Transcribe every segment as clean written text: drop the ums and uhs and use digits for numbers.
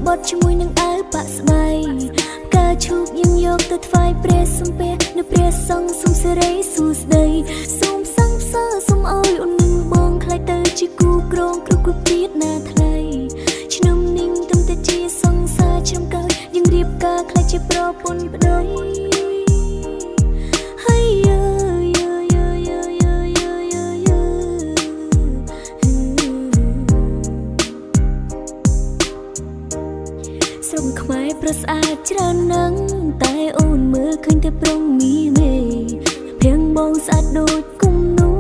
បត់ជាមួយនឹងអាវប៉ាក់ស្បៃការឈូកយើងយកទៅថ្វាយព្រះសំពះនៅព្រះសង្ឃសូមសិរីសួស្ដីសូមសង្ឃសើសូមអើយអូននឹងបងខ្លាយទៅជាគូក្រងគ្រប់ទៀតណាថ្លៃឆ្នាំនេះទំតែជាសង្សារឆ្នាំក្រោយយើងរៀបការខ្លាយជាប្រពន្ធប្តីស្រុកខ្មែរប្រស្អាតច្រើនណាស់តែអូនមើលឃើញតែប្រុងមីមេភៀងបងស្អាតដូចគុំនោះ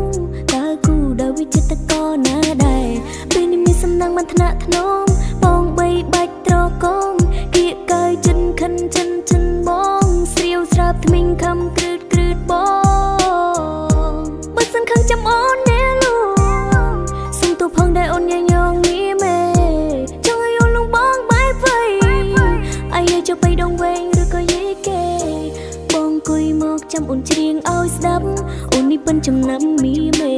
តើគូដល់វិចិត្រកោណាដែរពេលនេះមានសំណាងបានថ្នាក់ធ្នមបងបីបាច់ត្រកងគៀកកើចិនខិនចិនបងស្រាវស្រាប់ថ្មីងខំគ្រឺតបងបើសិនខឹងចាំអូនណែលូសុំទូផងដែរអូនញញងមីមេចង់ឲ្យអូនលងបងបាយវៃអាយចុះបីដងវែងឬក៏យេគេបងគួយមកចាំអូនច្រៀងឲ្យស្ដាប់អូននេះពិនចំណាំមីមេ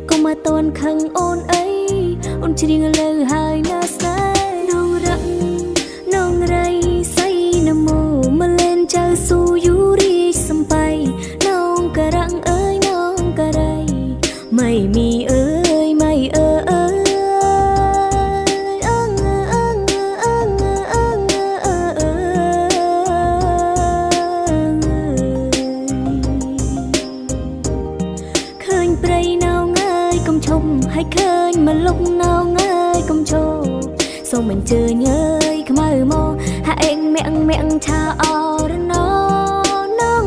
កុំមកតន់ខឹងអូនអីអូនច្រៀងលើហើយណាស្នេហ៍នងរឹកនងរៃសៃនមោមកលេនចៅស៊ូយូរីសំបៃនងការ៉ាំងអើយនងការ៉ៃไม่มีเอ้ยไม่ឃើញព្រៃណៅងាយកុំឈប់ឲ្យឃើញមកលុកណៅងាយកុំឈប់សូមអញ្ជើញអើយខ្មៅមកហាអេងមាក់ឆាអរណោនង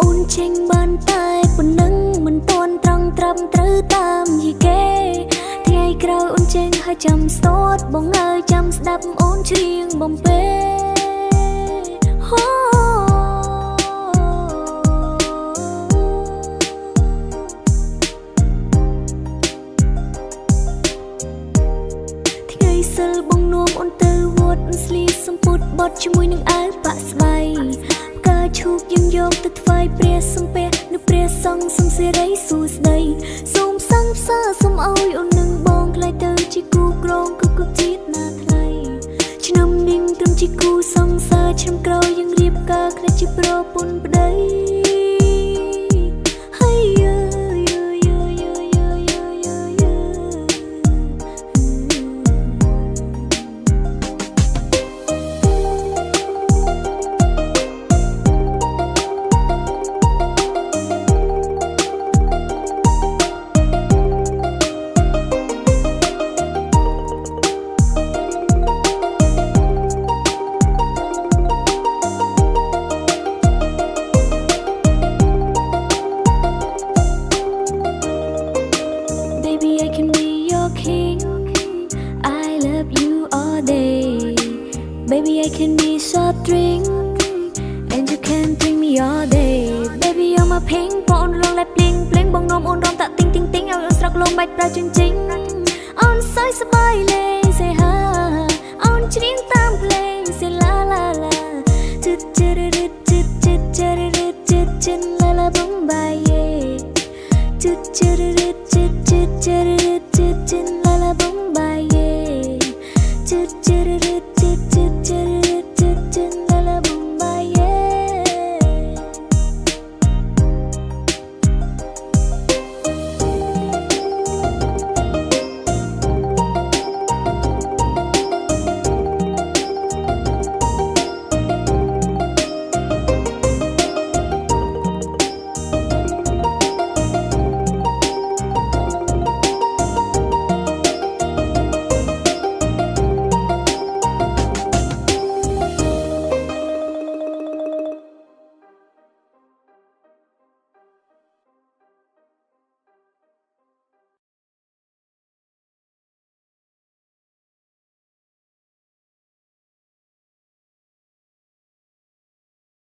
អូនចេញបានតែប៉ុណ្ណឹងមិនតន់ត្រង់ត្រឹមត្រូវតាមយីគេថ្ងៃក្រោយអូនចេញហើយចាំស្ទតបងអើយចាំស្ដាប់អូនច្រៀងបំពេថ្ងៃសិលបងនាំអូនទៅវត្តស្លៀកសំពត់បត់ជាមួយនឹងអាវប៉ាក់ស្បៃផ្កាឈូកយើងយកទៅថ្វាយព្រះសំពះនៅព្រះសង្ឃសូមសិរីសួស្ដីសូមសង្ឃសើសូមអើយអូននឹងបងខ្លាយទៅជាគូក្រងគ្រប់ជាតិណាថ្លៃឆ្នាំនេះត្រឹមជាគូសង្សារឆ្នាំក្រោយយើងរៀបការខ្លាយជាប្រពន្ធប្តីBaby, I can be soft drink, and you can drink me all day. Baby, you're my pink, bọn long lại bling bling, bong nom on rom tạ ting ting ting, ao srak lom bạch ra chinh chinh. On soi sắp bay lên, say ha, on chinh tam lên, say la la la. Chut chut chut chut chut chut chut chut chut la la bom bay, chut chut chut.